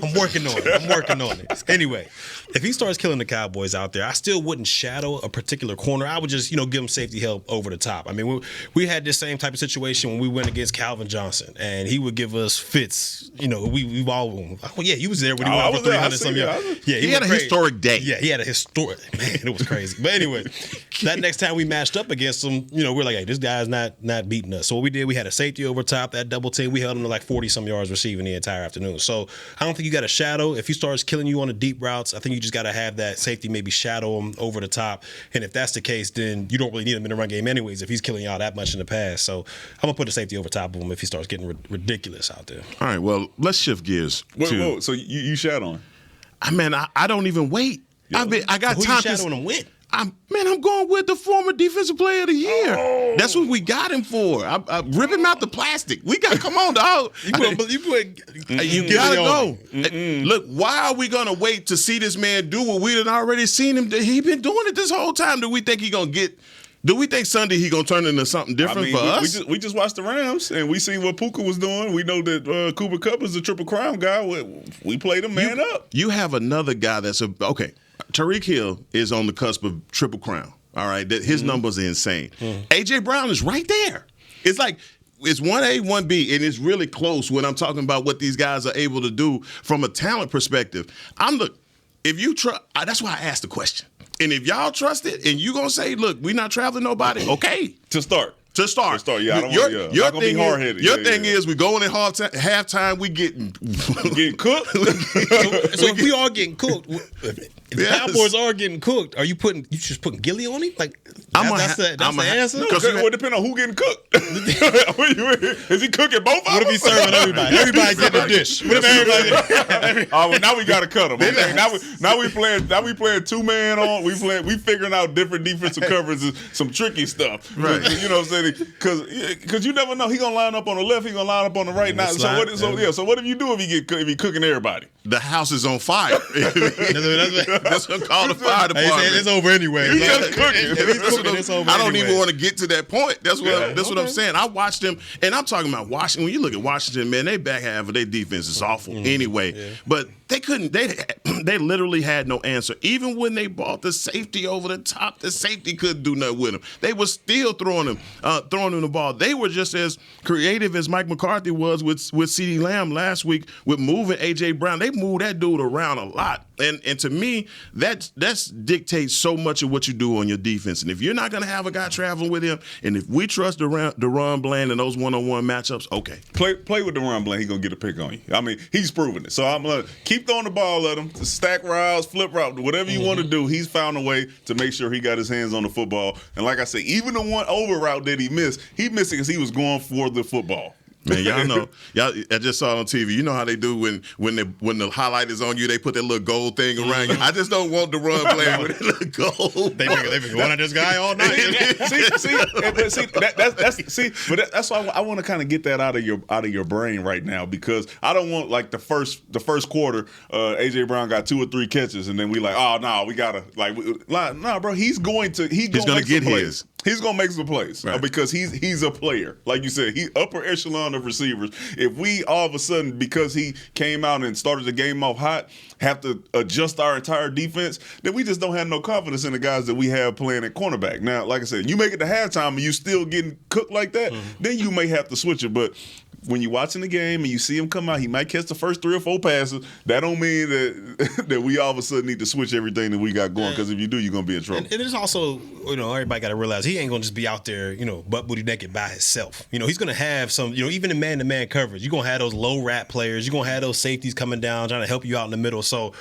I'm working on it. Anyway, if he starts killing the Cowboys out there, I still wouldn't shadow a particular corner. I would just, give him safety help over the top. I mean, we had this same type of situation when we went against Calvin Johnson, and he would give us fits. We've all, he was there when he went for 300-some. Yeah, he had a historic day. Yeah, he had a historic, man, it was crazy. But anyway, that next time we matched up against him, we're like, hey, this guy's not beating us. So what we did, we had a safety over top, that double team. We held him to like 40-some yards receiving the entire afternoon. So I don't think you got to shadow. If he starts killing you on the deep routes, I think you just got to have that safety maybe shadow him over the top. And if that's the case, then you don't really need him in the run game anyways if he's killing y'all that much in the pass. So I'm going to put the safety over top of him if he starts getting ridiculous out there. All right, well, let's shift gears. Whoa, so you shadowing? I don't even wait. I got who time. Who you shadowing him with? I'm going with the former defensive player of the year. Oh. That's what we got him for. I rip him out the plastic. We got come on, dog. You gotta go. Look, why are we gonna wait to see this man do what we had already seen him do? He been doing it this whole time. Do we think Sunday he gonna turn into something different for us? We just watched the Rams and we seen what Puka was doing. We know that Cooper Kupp is a Triple Crown guy. We played him man up. You have another guy that's okay. Tyreek Hill is on the cusp of Triple Crown. All right, his numbers are insane. A.J. Brown is right there. It's like it's 1A, 1B, and it's really close when I'm talking about what these guys are able to do from a talent perspective. If you trust, that's why I asked the question. And if y'all trust it, and you gonna say, "Look, we're not traveling nobody," okay, to start. Yeah, your thing is we going in halftime, we getting cooked. So if we are getting cooked, if the Cowboys are getting cooked, you just putting Gilly on him? Like that's the answer? Because it would depend on who getting cooked. Is he cooking both of them? What if he's serving everybody? Everybody getting a dish. What if everybody? Well, now we got to cut them. Okay? Now we playing 2-man on. We figuring out different defensive coverages, some tricky stuff. Right. You know what I'm saying? Because you never know. He gonna line up on the left. He gonna line up on the right. So what if you do if he cooking everybody? the house is on fire. That's what call the fire department. It's over anyway. He's just cooking. It's over I don't anyway. even want to get to that point. That's what I'm saying. I watched them, and I'm talking about Washington. When you look at Washington, man, they back half of their defense is awful anyway. Yeah. But they couldn't. They literally had no answer. Even when they brought the safety over the top, the safety couldn't do nothing with him. They were still throwing him the ball. They were just as creative as Mike McCarthy was with CeeDee Lamb last week with moving A.J. Brown. They moved that dude around a lot. And to me, that dictates so much of what you do on your defense. And if you're not going to have a guy traveling with him, and if we trust DaRon Bland in those one-on-one matchups, okay. Play with DaRon Bland. He's going to get a pick on you. I mean, he's proven it. So I'm going to keep throwing the ball at him, stack routes, flip route, whatever you want to do. He's found a way to make sure he got his hands on the football. And like I said, even the one over route that he missed it because he was going for the football. Man, I just saw it on TV. You know how they do when the highlight is on you, they put that little gold thing around you. I just don't want to run playing with that little gold. They've been going at this guy all night. That's why I want to kind of get that out of your brain right now, because I don't want like the first quarter, AJ Brown got 2 or 3 catches and then we like, oh no, we gotta bro. He's gonna get his. He's gonna make some plays because he's a player. Like you said, he upper echelon of receivers. If we all of a sudden, because he came out and started the game off hot, have to adjust our entire defense, then we just don't have no confidence in the guys that we have playing at cornerback. Now, like I said, you make it to halftime and you still getting cooked like that, then you may have to switch it. But when you're watching the game and you see him come out, he might catch the first 3 or 4 passes. That don't mean that we all of a sudden need to switch everything that we got going, because if you do, you're going to be in trouble. And it is also, everybody got to realize he ain't going to just be out there, butt booty naked by himself. He's going to have some, even in man-to-man coverage, you're going to have those low rat players. You're going to have those safeties coming down trying to help you out in the middle. So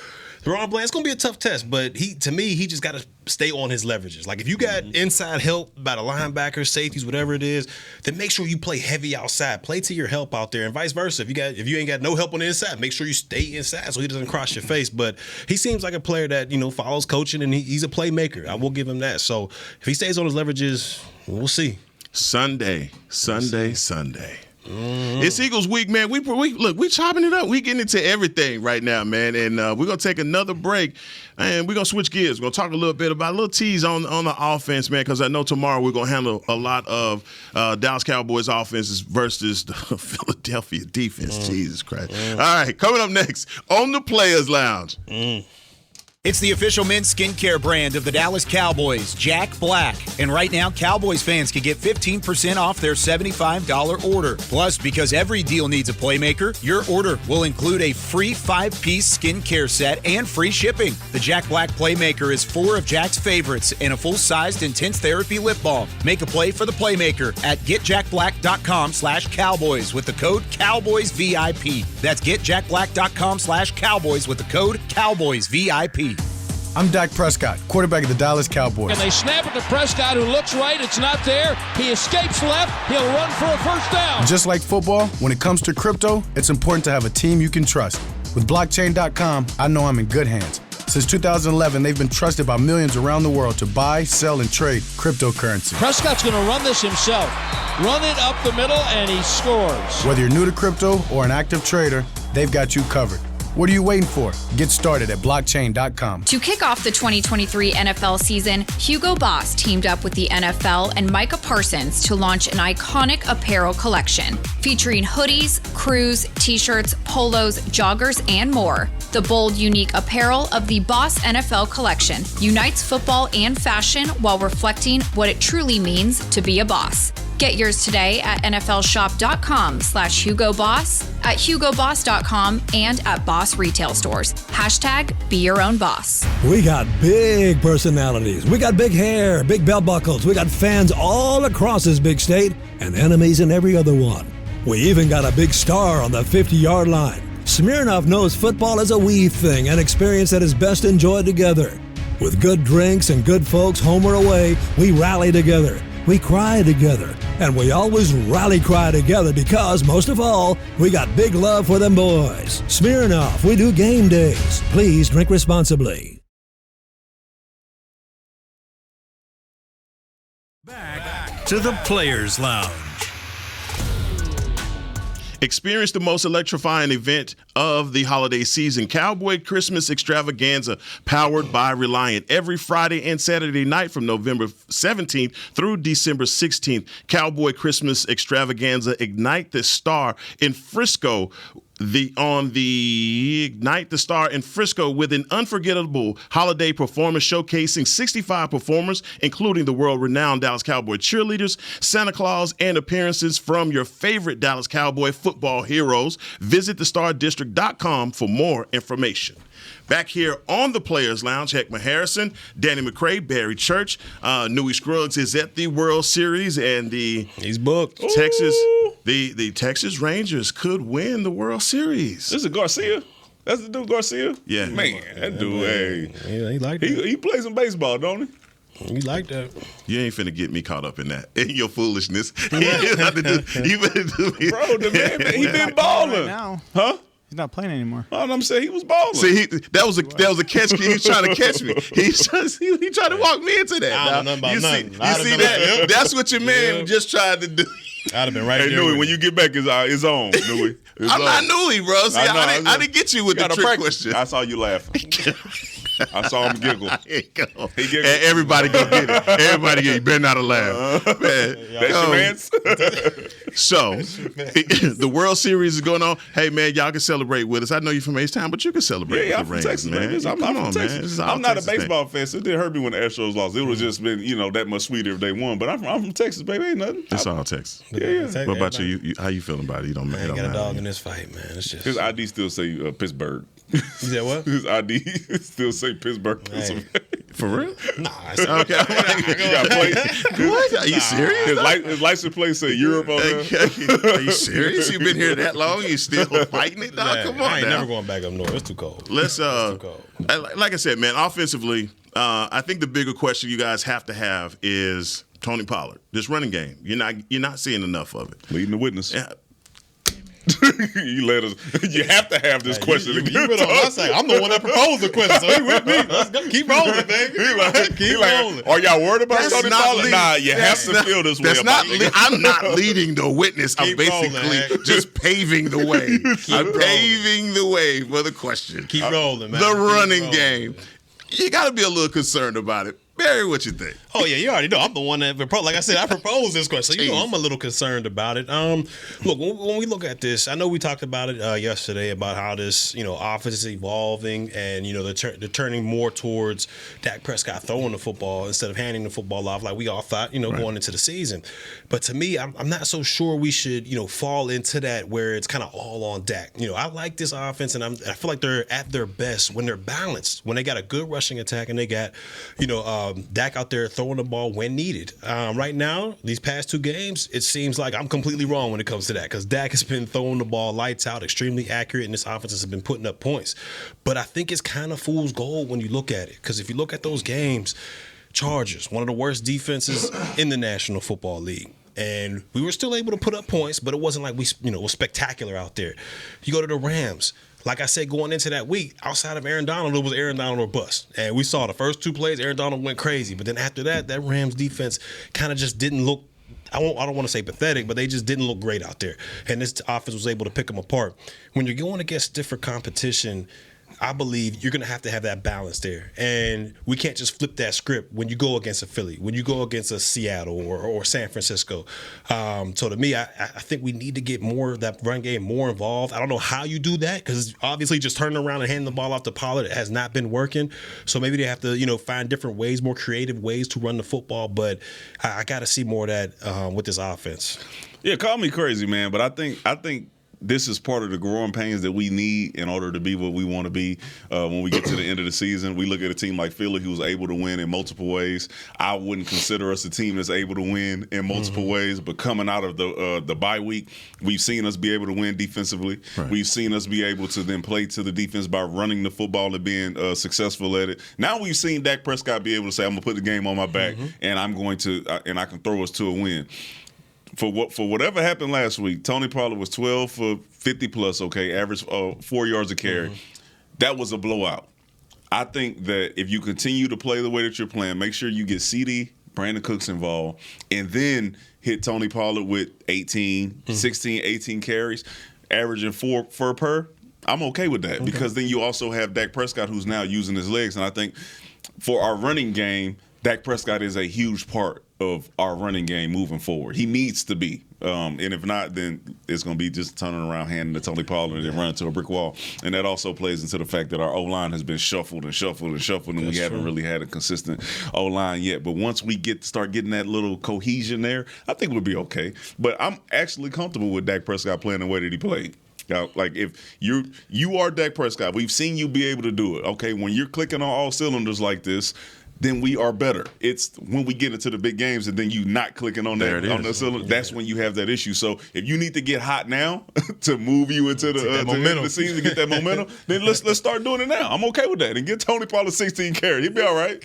DaRon Bland, it's going to be a tough test, but to me, he just got to stay on his leverages. Like, if you got inside help by the linebackers, safeties, whatever it is, then make sure you play heavy outside. Play to your help out there, and vice versa. If you ain't got no help on the inside, make sure you stay inside so he doesn't cross your face. But he seems like a player that, follows coaching, and he's a playmaker. I will give him that. So if he stays on his leverages, we'll see. Sunday. It's Eagles week, man. We chopping it up. We getting into everything right now, man. And we're gonna take another break, and we're gonna switch gears. We're gonna talk a little bit about a little tease on the offense, man, because I know tomorrow we're gonna handle a lot of Dallas Cowboys offenses versus the Philadelphia defense. Jesus Christ! All right, coming up next on the Players Lounge. It's the official men's skincare brand of the Dallas Cowboys, Jack Black. And right now, Cowboys fans can get 15% off their $75 order. Plus, because every deal needs a playmaker, your order will include a free 5-piece skincare set and free shipping. The Jack Black Playmaker is 4 of Jack's favorites and a full-sized intense therapy lip balm. Make a play for the Playmaker at getjackblack.com/Cowboys with the code CowboysVIP. That's getjackblack.com/Cowboys with the code CowboysVIP. I'm Dak Prescott, quarterback of the Dallas Cowboys. And they snap it to Prescott, who looks right. It's not there. He escapes left. He'll run for a first down. Just like football, when it comes to crypto, it's important to have a team you can trust. With blockchain.com, I know I'm in good hands. Since 2011, they've been trusted by millions around the world to buy, sell, and trade cryptocurrency. Prescott's going to run this himself. Run it up the middle, and he scores. Whether you're new to crypto or an active trader, they've got you covered. What are you waiting for? Get started at blockchain.com. To kick off the 2023 NFL season, Hugo Boss teamed up with the NFL and Micah Parsons to launch an iconic apparel collection featuring hoodies, crews, t-shirts, polos, joggers, and more. The bold, unique apparel of the Boss NFL collection unites football and fashion while reflecting what it truly means to be a boss. Get yours today at nflshop.com/HugoBoss, at HugoBoss.com, and at Boss retail stores. #Be your own boss. We got big personalities. We got big hair, big belt buckles. We got fans all across this big state and enemies in every other one. We even got a big star on the 50-yard line. Smirnoff knows football is a we thing, an experience that is best enjoyed together. With good drinks and good folks home or away, we rally together. We cry together, and we always rally cry together because, most of all, we got big love for them boys. Smirnoff, we do game days. Please drink responsibly. Back to the Players Lounge. Experience the most electrifying event of the holiday season, Cowboy Christmas Extravaganza, powered by Reliant. Every Friday and Saturday night from November 17th through December 16th, Cowboy Christmas Extravaganza, Ignite the Star in Frisco. Ignite the Star in Frisco with an unforgettable holiday performance showcasing 65 performers, including the world-renowned Dallas Cowboy cheerleaders, Santa Claus, and appearances from your favorite Dallas Cowboy football heroes. Visit thestardistrict.com for more information. Back here on the Players Lounge, Heckma Harrison, Danny McCray, Barry Church. Newey Scruggs is at the World Series, and he's booked. The Texas Rangers could win the World Series. This is Garcia. That's the dude Garcia. Yeah, man, that dude. Hey, yeah, he like that. He plays some baseball, don't he? You like that. You ain't finna get me caught up in that. In your foolishness. You Bro, the man, he been balling. Right now. Huh? He's not playing anymore. Oh, I'm saying he was balling. See, that was a catch. He was trying to catch me. He tried to walk me into that. I don't know about nothing. You see that? That's what your man just tried to do. I'd have been right hey, there. Newey, when you get back, it's on, Newey. I'm not Newey, bro. See, I didn't get you with the trick question. I saw you laughing. I saw him giggle. He giggled. And everybody go get it. Everybody get it. You better not laugh. Man. That's your man's. So, the World Series is going on. Hey, man, y'all can celebrate with us. I know you're from H-Town, but you can celebrate with the Rangers, Texas, man. I'm from Texas. I'm not a baseball fan, so it didn't hurt me when the Astros lost. It would just been, that much sweeter if they won. But I'm from Texas, baby. Ain't nothing. It's all Texas. Yeah. What about you? How you feeling about it? You don't I ain't got a dog in this fight, man. It's just his ID still say Pittsburgh. You said what? His ID still say Pittsburgh. Hey. For real? Nah. Okay. You got plates. What? Are you serious? His license plate say Europe on there. Are you serious? You've been here that long? You still fighting it, dog? Come on, I ain't now. never going back up north. It's too cold. Let's like I said, man. Offensively, I think the bigger question you guys have to have is Tony Pollard. This running game, you're not seeing enough of it. Leading the witness. Yeah. You let us. You have to have this question. You went on my side. I'm the one that proposed the question, so he with me. Let's go. Keep rolling, baby. Keep rolling. Are y'all worried about That's Tony not Pollard? leading. Nah, you have to feel this way. That's not. I'm not leading the witness. I'm Keep basically rolling, just paving the way. I'm paving the way for the question. Keep rolling, man. The Keep running rolling. game. You got to be a little concerned about it. Barry, what you think? Oh yeah, you already know. I'm the one that like I said, I proposed this question. So you know I'm a little concerned about it. Look, when we look at this, I know we talked about it yesterday about how this offense is evolving, and they're turning more towards Dak Prescott throwing the football instead of handing the football off like we all thought going into the season. But to me, I'm not so sure we should fall into that where it's kind of all on Dak. I like this offense, and I feel like they're at their best when they're balanced, when they got a good rushing attack and they got Dak out there throwing the ball when needed. Right now, these past two games, it seems like I'm completely wrong when it comes to that because Dak has been throwing the ball lights out, extremely accurate, and this offense has been putting up points. But I think it's kind of fool's gold when you look at it because if you look at those games, Chargers, one of the worst defenses in the National Football League. And we were still able to put up points, but it wasn't like we was spectacular out there. You go to the Rams. Like I said, going into that week, outside of Aaron Donald, it was Aaron Donald or bust. And we saw the first two plays, Aaron Donald went crazy. But then after that Rams defense kind of just didn't look, I don't want to say pathetic, but they just didn't look great out there. And this offense was able to pick them apart. When you're going against different competition, I believe you're going to have that balance there. And we can't just flip that script when you go against a Philly, when you go against a Seattle or San Francisco. So to me, I think we need to get more of that run game more involved. I don't know how you do that because obviously just turning around and handing the ball off to Pollard has not been working. So maybe they have to, find different ways, more creative ways to run the football. But I got to see more of that with this offense. Yeah, call me crazy, man, but I think this is part of the growing pains that we need in order to be what we want to be when we get to the end of the season. We look at a team like Philly who was able to win in multiple ways. I wouldn't consider us a team that's able to win in multiple ways, but coming out of the bye week, we've seen us be able to win defensively. Right. We've seen us be able to then play to the defense by running the football and being successful at it. Now we've seen Dak Prescott be able to say, I'm going to put the game on my back and I'm going to and I can throw us to a win. For whatever happened last week, Tony Pollard was 12 for 50 plus, average 4 yards a carry. That was a blowout. I think that if you continue to play the way that you're playing, make sure you get CD Brandon Cooks involved, and then hit Tony Pollard with 16, 18 carries, averaging 4 per, I'm okay with that because then you also have Dak Prescott who's now using his legs. And I think for our running game, Dak Prescott is a huge part of our running game moving forward. He needs to be. And if not, then it's going to be just turning around, handing to Tony Pollard and then running to a brick wall. And that also plays into the fact that our O-line has been shuffled, and we haven't really had a consistent O-line yet. But once we start getting that little cohesion there, I think we'll be okay. But I'm actually comfortable with Dak Prescott playing the way that he played. Now, like if you are Dak Prescott, we've seen you be able to do it. Okay, when you're clicking on all cylinders like this, then we are better. It's when we get into the big games and then you not clicking on that on the cylinder, that's when you have that issue. So if you need to get hot now to move you into the season to get that momentum, then let's start doing it now. I'm okay with that. And get Tony Pollard 16 carries. He'll be all right.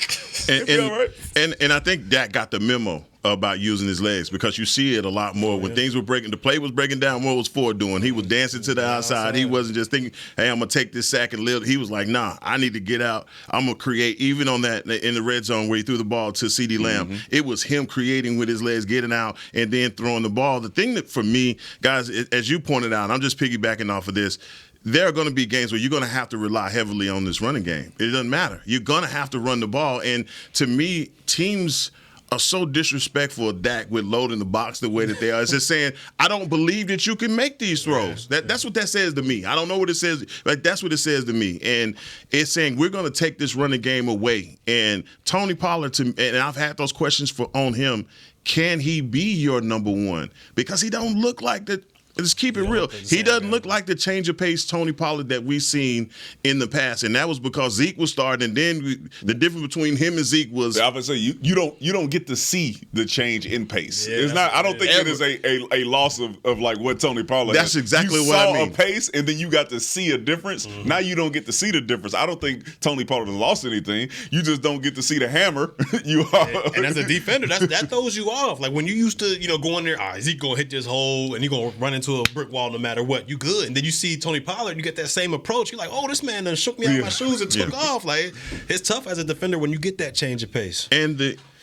And I think Dak got the memo about using his legs because you see it a lot more when things were breaking. The play was breaking down. What was Ford doing? He was dancing to the outside. He wasn't just thinking, "Hey, I'm gonna take this sack and live." He was like, "Nah, I need to get out. I'm gonna create." Even on that in the red zone where he threw the ball to CeeDee Lamb, it was him creating with his legs, getting out, and then throwing the ball. The thing that for me, guys, as you pointed out, I'm just piggybacking off of this. There are going to be games where you're going to have to rely heavily on this running game. It doesn't matter. You're going to have to run the ball. And to me, teams are so disrespectful of Dak with loading the box the way that they are. It's just saying, I don't believe that you can make these throws. That's what that says to me. I don't know what it says. Like, that's what it says to me. And it's saying we're going to take this running game away. And Tony Pollard, and I've had those questions on him, can he be your number one? Because he don't look like the – let's keep it real. He doesn't look like the change of pace Tony Pollard that we've seen in the past, and that was because Zeke was starting. And then the difference between him and Zeke was. I would say you don't get to see the change in pace. Yeah, it's not. I don't think it is a loss of like what Tony Pollard. That's exactly what I mean. You saw a pace, and then you got to see a difference. Now you don't get to see the difference. I don't think Tony Pollard has lost anything. You just don't get to see the hammer. You are, and as a defender, that throws you off. Like when you used to go in there, Zeke gonna hit this hole, and he gonna run into a brick wall no matter what. You good. And then you see Tony Pollard, you get that same approach. You're like, oh, this man done shook me out of my shoes and took off. Like, it's tough as a defender when you get that change of pace. And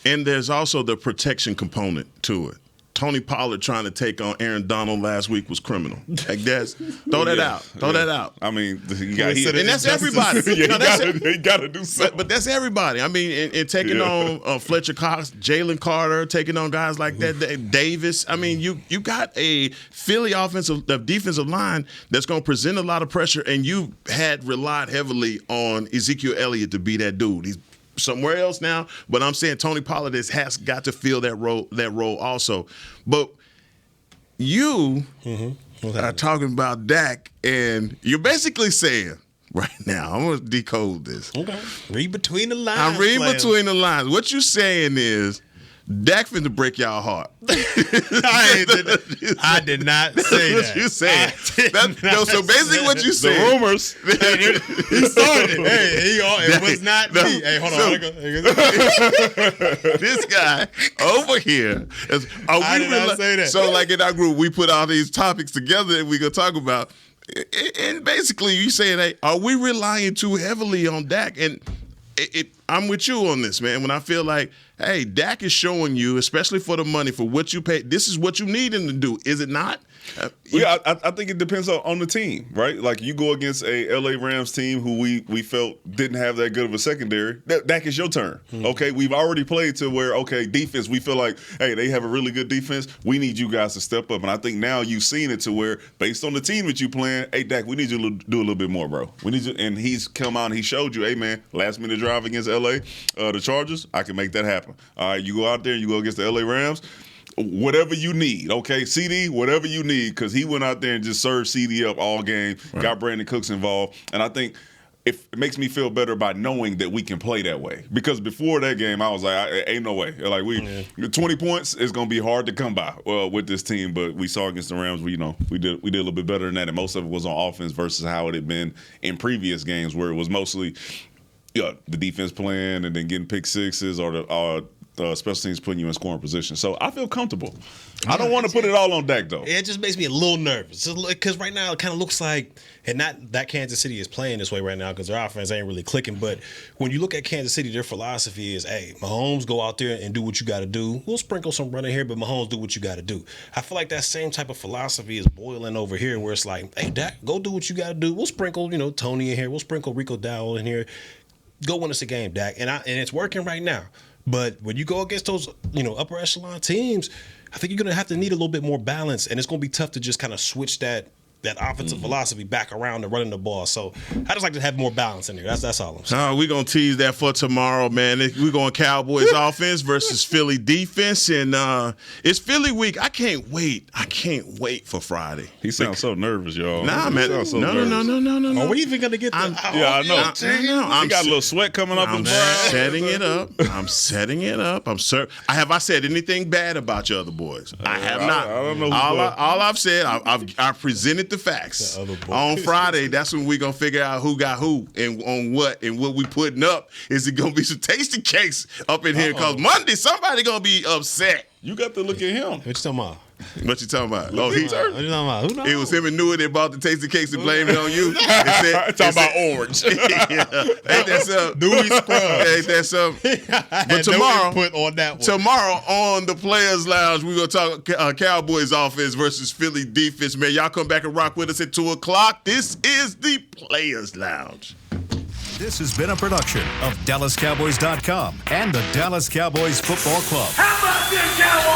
there's also the protection component to it. Tony Pollard trying to take on Aaron Donald last week was criminal. Like throw that out. Throw that out. I mean, you got and that's everybody. He got to do something. But that's everybody. I mean, and taking on Fletcher Cox, Jalen Carter, taking on guys like that, Davis. I mean, you got a Philly defensive line that's going to present a lot of pressure, and you had relied heavily on Ezekiel Elliott to be that dude. He's somewhere else now, but I'm saying Tony Pollard has got to fill that role also. But you are talking about Dak, and you're basically saying right now, I'm going to decode this. Okay. Read between the lines. I'm reading between the lines. What you're saying is Dak finna break y'all heart. I did not say that. What you saying? So basically what you saying. The rumors. He started. It was not me. Hey, hold on. This guy over here I did not say that. So like in our group, we put all these topics together that we gonna talk about. And basically you saying, hey, are we relying too heavily on Dak? And I'm with you on this, man. When I feel like, hey, Dak is showing you, especially for the money, for what you pay, this is what you need him to do. Is it not? I think it depends on the team, right? Like you go against a LA Rams team who we felt didn't have that good of a secondary. Dak is your turn. Okay, we've already played to where, okay, defense, we feel like, hey, they have a really good defense. We need you guys to step up. And I think now you've seen it to where, based on the team that you playing, hey, Dak, we need you to do a little bit more, bro. We need you, and he's come out and he showed you, hey, man, last minute drive against LA, the Chargers, I can make that happen. All right, you go out there, you go against the LA Rams. Whatever you need, okay? CD, whatever you need, because he went out there and just served CD up all game, got Brandon Cooks involved. And I think it makes me feel better by knowing that we can play that way. Because before that game, I was like, ain't no way. Like 20 points is going to be hard to come by with this team. But we saw against the Rams, we did a little bit better than that. And most of it was on offense versus how it had been in previous games where it was mostly the defense playing and then getting pick sixes or special teams putting you in scoring position. So I feel comfortable. I don't want to put it all on Dak, though. It just makes me a little nervous because right now it kind of looks like, and not that Kansas City is playing this way right now because their offense ain't really clicking. But when you look at Kansas City, their philosophy is, hey, Mahomes, go out there and do what you got to do. We'll sprinkle some running here, but Mahomes, do what you got to do. I feel like that same type of philosophy is boiling over here where it's like, hey, Dak, go do what you got to do. We'll sprinkle, Tony in here. We'll sprinkle Rico Dowell in here. Go win us a game, Dak. And it's working right now. But when you go against those, upper echelon teams, I think you're going to have to need a little bit more balance, and it's going to be tough to just kind of switch that offensive philosophy back around to running the ball. So I just like to have more balance in there. That's all I'm saying. We're going to tease that for tomorrow, man. We're going Cowboys offense versus Philly defense, and it's Philly week. I can't wait. I can't wait for Friday. He sounds so nervous, y'all. Nah, man. No. Are we even going to get that? I know. He got a little sweat coming up his brow. Setting it up. I'm setting it up. Have I said anything bad about your other boys? I have not. I don't know. All I've said, I've presented the facts. On Friday, that's when we're going to figure out who got who and on what, and what we putting up. Is it going to be some tasty cakes up in here? Because Monday, somebody going to be upset. You got to look at him. What you talking about? What you talking about? What you talking about? Who knows? It was him and Newell that bought the tasty cakes and blamed it on you. Talking about orange. Ain't that something? Dewey Scruggs. Ain't that something? But tomorrow on the Players Lounge, we're going to talk Cowboys offense versus Philly defense. Man, y'all come back and rock with us at 2 o'clock. This is the Players Lounge. This has been a production of DallasCowboys.com and the Dallas Cowboys Football Club. How about this, Cowboys?